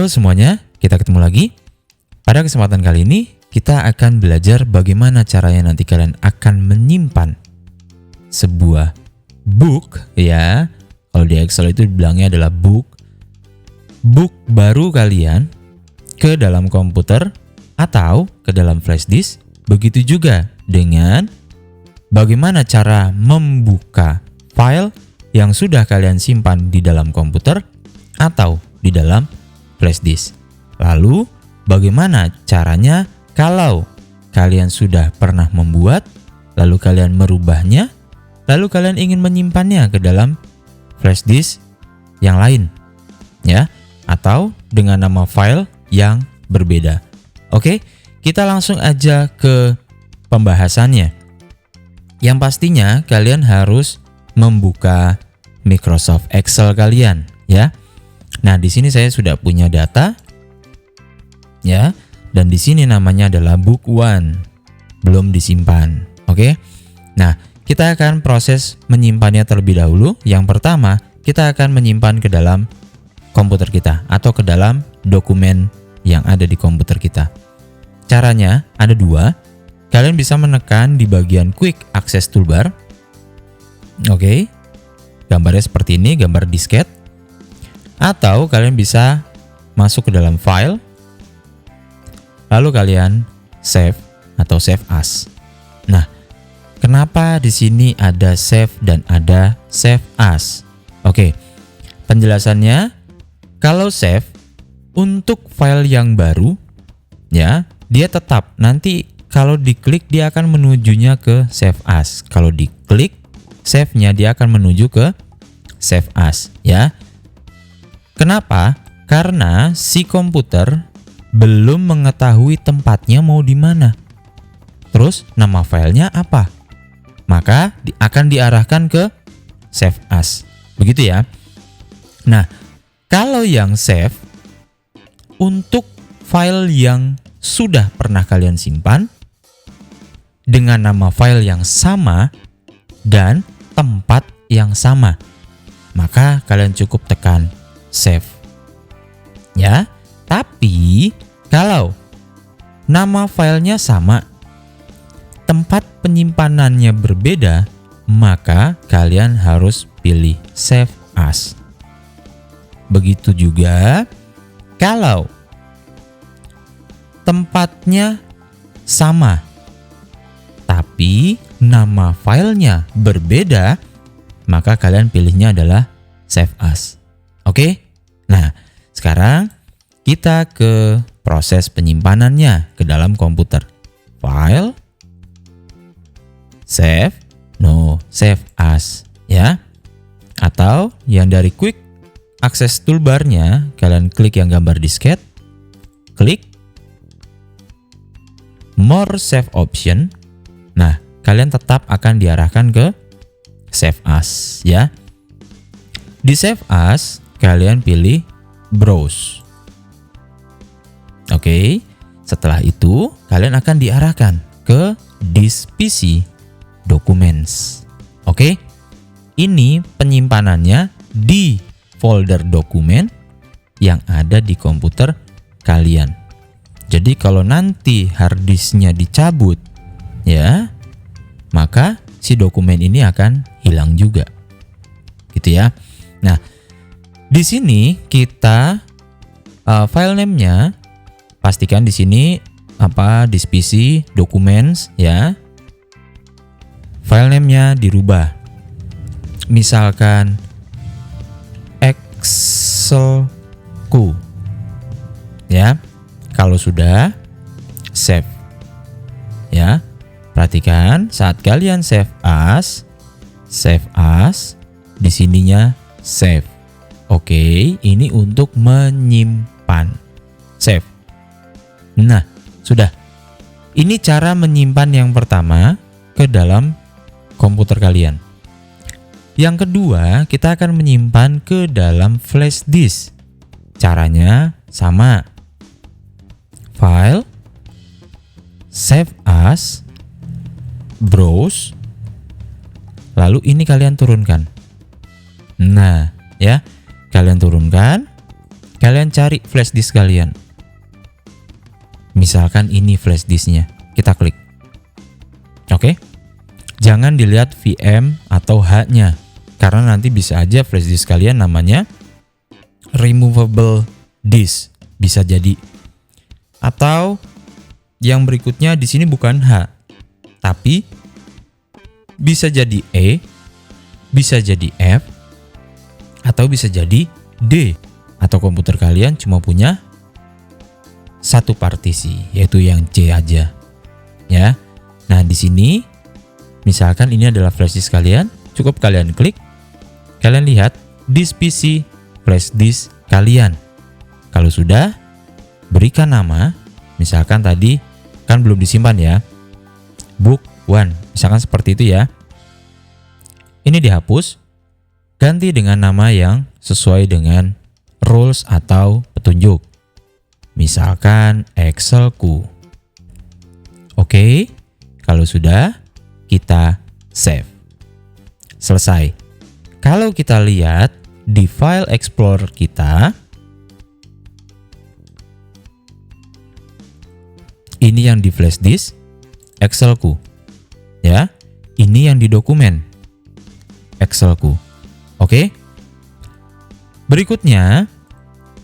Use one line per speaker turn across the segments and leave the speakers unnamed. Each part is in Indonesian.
Halo semuanya, kita ketemu lagi. Pada kesempatan kali ini, kita akan belajar bagaimana caranya nanti kalian akan menyimpan sebuah book, ya. Kalau di Excel itu bilangnya adalah book baru kalian ke dalam komputer atau ke dalam flash disk. Begitu juga dengan bagaimana cara membuka file yang sudah kalian simpan di dalam komputer atau di dalam flash disk. Lalu, bagaimana caranya kalau kalian sudah pernah membuat, lalu kalian merubahnya, lalu kalian ingin menyimpannya ke dalam flash disk yang lain, ya, atau dengan nama file yang berbeda. Oke, kita langsung aja ke pembahasannya. Yang pastinya kalian harus membuka Microsoft Excel kalian, ya. Nah, di sini saya sudah punya data, ya, dan di sini namanya adalah book 1, belum disimpan. Oke. Nah, kita akan proses menyimpannya terlebih dahulu. Yang pertama, kita akan menyimpan ke dalam komputer kita atau ke dalam dokumen yang ada di komputer kita. Caranya ada dua. Kalian bisa menekan di bagian Quick Access Toolbar. Oke. Gambarnya seperti ini, gambar disket. Atau kalian bisa masuk ke dalam file, lalu kalian save atau save as. Nah, kenapa di sini ada save dan ada save as? Oke, penjelasannya, kalau save untuk file yang baru, ya, dia tetap nanti kalau diklik dia akan menujunya ke save as. Kalau diklik save-nya dia akan menuju ke save as, ya. Kenapa? Karena si komputer belum mengetahui tempatnya mau di mana. Terus nama filenya apa? Maka akan diarahkan ke save as. Begitu ya. Nah, kalau yang save untuk file yang sudah pernah kalian simpan dengan nama file yang sama dan tempat yang sama, maka kalian cukup tekan save, ya. Tapi kalau nama filenya sama, tempat penyimpanannya berbeda, maka kalian harus pilih save as. Begitu juga kalau tempatnya sama tapi nama filenya berbeda, maka kalian pilihnya adalah save as. Oke? Nah, sekarang kita ke proses penyimpanannya ke dalam komputer. File, save as, ya. Atau yang dari Quick Access Toolbar-nya, kalian klik yang gambar disket, klik More Save Option. Nah, kalian tetap akan diarahkan ke save as, ya. Di save as, kalian pilih browse. Oke, setelah itu kalian akan diarahkan ke disk PC Documents. Oke, ini penyimpanannya di folder dokumen yang ada di komputer kalian. Jadi kalau nanti hard disknya dicabut, ya, maka si dokumen ini akan hilang juga. Gitu ya. Nah, di sini kita file name-nya pastikan di sini disk PC Documents, ya. File name-nya dirubah. Misalkan Excelku. Ya. Kalau sudah save. Ya. Perhatikan saat kalian save as di sininya save. Oke, ini untuk menyimpan. Save. Nah, sudah. Ini cara menyimpan yang pertama ke dalam komputer kalian. Yang kedua, kita akan menyimpan ke dalam flash disk. Caranya sama. File, save as, browse, lalu ini kalian turunkan. Nah, ya, kalian turunkan, Kalian cari flash disk kalian. Misalkan ini flash disknya, kita klik. Oke. Jangan dilihat VM atau H-nya, karena nanti bisa aja flash disk kalian namanya removable disk, bisa jadi. Atau yang berikutnya di sini bukan H, tapi bisa jadi E, bisa jadi F, atau bisa jadi D. Atau komputer kalian cuma punya satu partisi, yaitu yang C aja. Ya. Nah, di sini misalkan ini adalah flash disk kalian, cukup kalian klik. Kalian lihat disk PC flash disk kalian. Kalau sudah, berikan nama. Misalkan tadi kan belum disimpan ya. Book 1. Misalkan seperti itu ya. Ini dihapus. Ganti dengan nama yang sesuai dengan rules atau petunjuk. Misalkan Excelku. Oke, kalau sudah, kita save. Selesai. Kalau kita lihat di file explorer kita, ini yang di flash disk, Excelku. Ya, ini yang di dokumen, Excelku. Oke. Berikutnya,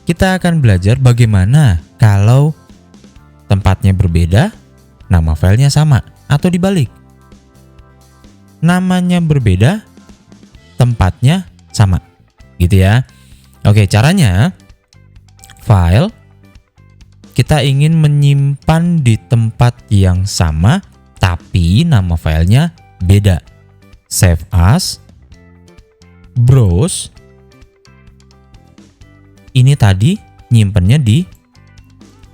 kita akan belajar bagaimana kalau tempatnya berbeda, nama filenya sama, atau dibalik. Namanya berbeda, tempatnya sama, gitu ya. Oke, caranya file kita ingin menyimpan di tempat yang sama, tapi nama filenya beda. Save as, browse. Ini tadi nyimpennya di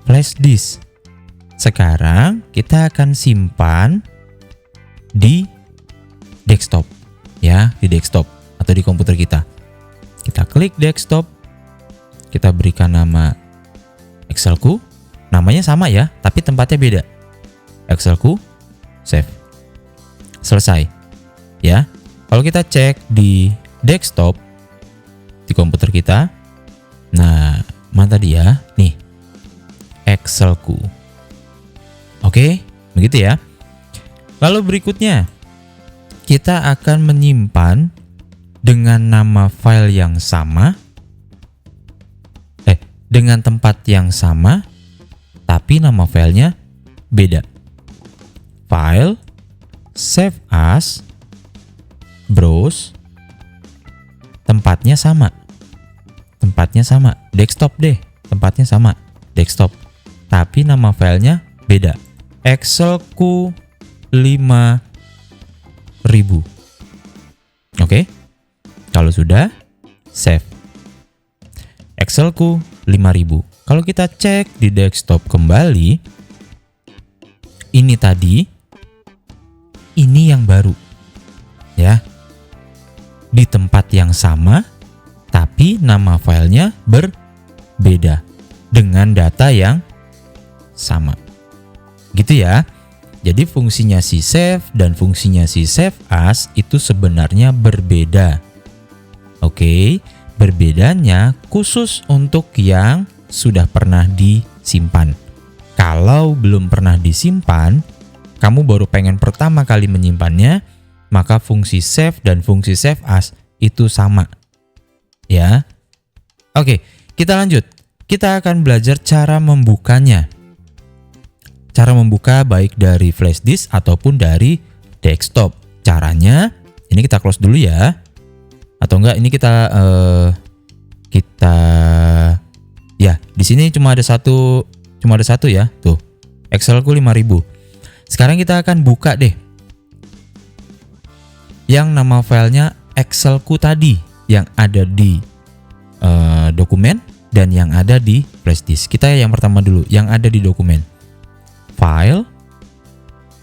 flash disk. Sekarang kita akan simpan di desktop, ya, di desktop atau di komputer kita. Kita klik desktop, kita berikan nama Excelku, namanya sama ya, tapi tempatnya beda. Excelku, save. Selesai. Ya. Kalau kita cek di desktop di komputer kita, nah, mana tadi ya? Nih, Excelku. Oke, begitu ya. Lalu berikutnya, kita akan menyimpan dengan nama file yang sama, dengan tempat yang sama, tapi nama filenya beda. File, save as, browse, tempatnya sama. Tempatnya sama, desktop deh, tempatnya sama, desktop. Tapi nama filenya beda. Excelku 5000. Oke. Kalau sudah, save. Excelku 5000. Kalau kita cek di desktop kembali, ini tadi, ini yang baru. Ya. Di tempat yang sama, tapi nama filenya berbeda dengan data yang sama. Gitu ya. Jadi fungsinya si save dan fungsinya si save as itu sebenarnya berbeda. Oke, berbedanya khusus untuk yang sudah pernah disimpan. Kalau belum pernah disimpan, kamu baru pengen pertama kali menyimpannya, maka fungsi save dan fungsi save as itu sama. Ya. Oke, kita lanjut. Kita akan belajar cara membukanya. Cara membuka baik dari flash disk ataupun dari desktop. Caranya, ini kita close dulu ya. Atau enggak, ini kita ya, di sini cuma ada satu ya. Tuh. Excelku 5000. Sekarang kita akan buka deh yang nama filenya Excelku tadi yang ada di dokumen dan yang ada di flash disk. Kita yang pertama dulu, yang ada di dokumen. File,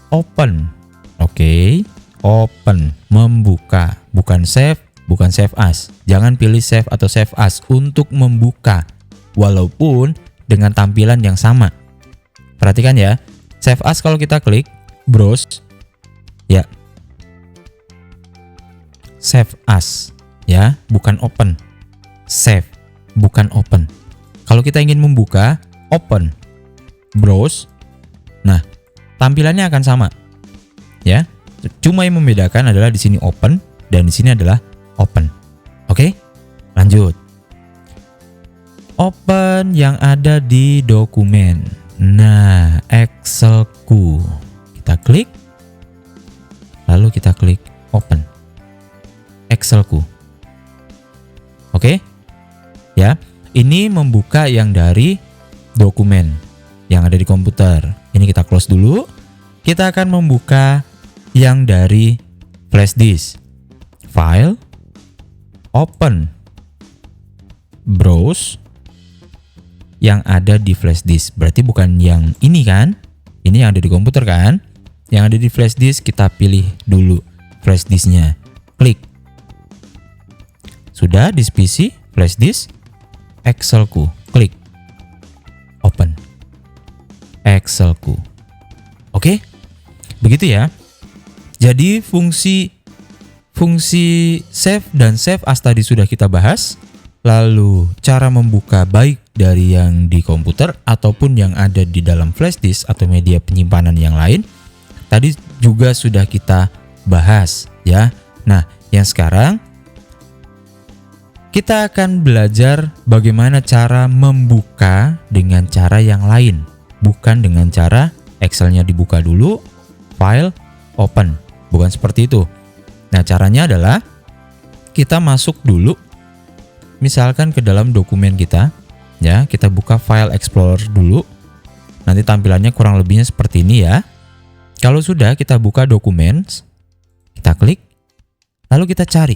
open. Oke, open, membuka, bukan save, bukan save as. Jangan pilih save atau save as untuk membuka, walaupun dengan tampilan yang sama. Perhatikan ya, save as kalau kita klik, browse, ya, save as, ya, bukan open. Save, bukan open. Kalau kita ingin membuka, open, browse. Nah, tampilannya akan sama. Ya. Cuma yang membedakan adalah di sini open dan di sini adalah open. Oke? Lanjut. Open yang ada di dokumen. Nah, Excelku. Kita klik. Lalu kita klik open. Excelku. Oke? Ya. Ini membuka yang dari dokumen yang ada di komputer. Ini kita close dulu. Kita akan membuka yang dari flash disk. File, open, browse, yang ada di flash disk. Berarti bukan yang ini kan? Ini yang ada di komputer kan? Yang ada di flash disk kita pilih dulu flash disknya. Klik. Sudah di PC, flash disk, Excelku. Klik. Open. Excelku. Oke? Begitu ya. Jadi fungsi save dan save as tadi sudah kita bahas. Lalu cara membuka baik dari yang di komputer ataupun yang ada di dalam flash disk atau media penyimpanan yang lain tadi juga sudah kita bahas ya. Nah, yang sekarang kita akan belajar bagaimana cara membuka dengan cara yang lain, bukan dengan cara Excelnya dibuka dulu, file, open. Bukan seperti itu. Nah, caranya adalah kita masuk dulu misalkan ke dalam dokumen kita, ya, kita buka file explorer dulu. Nanti tampilannya kurang lebihnya seperti ini ya. Kalau sudah, kita buka dokumen, kita klik, lalu kita cari.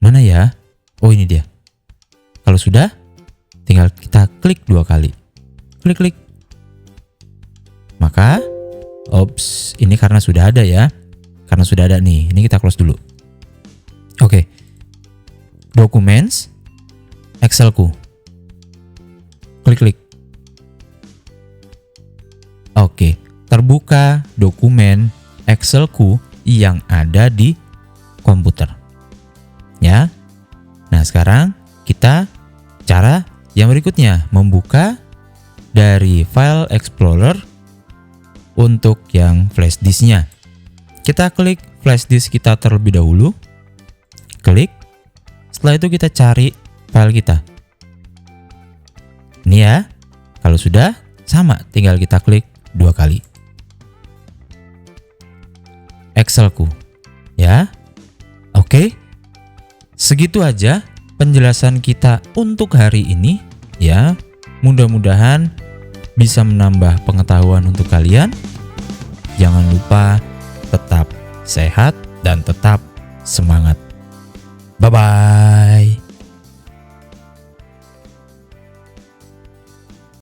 Mana ya? Oh, ini dia. Kalau sudah, tinggal kita klik 2 kali. Klik. Maka, ini karena sudah ada ya. Karena sudah ada nih, ini kita close dulu. Oke. Documents, Excelku. Klik. Oke, terbuka dokumen Excelku yang ada di komputer. Ya. Nah, sekarang kita cara yang berikutnya, membuka dari file explorer untuk yang flash disknya. Kita klik flash disk kita terlebih dahulu. Klik. Setelah itu kita cari file kita. Ini ya. Kalau sudah, sama, tinggal kita klik 2 kali. Excelku. Ya. Oke. Segitu aja penjelasan kita untuk hari ini ya. Mudah-mudahan bisa menambah pengetahuan untuk kalian. Jangan lupa tetap sehat dan tetap semangat. Bye-bye.